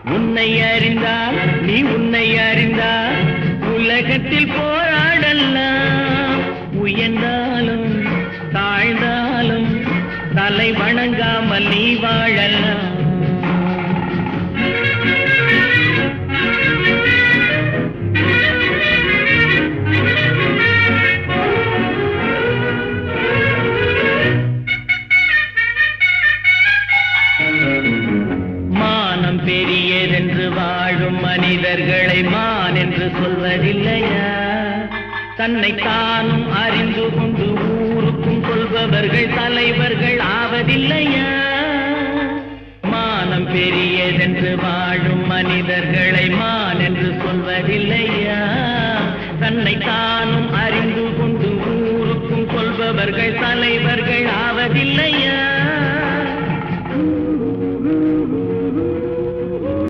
உன்னை அறிந்தால் நீ உன்னை அறிந்தால் உலகத்தில் போராடலாம். உயர்ந்தாலும் தாழ்ந்தாலும் தலை வணங்காமல் நீ வாழலாம். மானம் பெரியதென்று வாழும் மனிதர்களை மான் என்று சொல்வதில்லையா? தன்னை தானும் அறிந்து கொண்டு ஊருக்கும் கொள்பவர்கள் தலைவர்கள் ஆவதில்லையா? மானம் பெரியதென்று வாழும் மனிதர்களை மான் என்று சொல்வதில்லையா? தன்னை தானும் அறிந்து கொண்டு ஊருக்கும் கொள்பவர்கள் தலைவர்கள் ஆவதில்லை.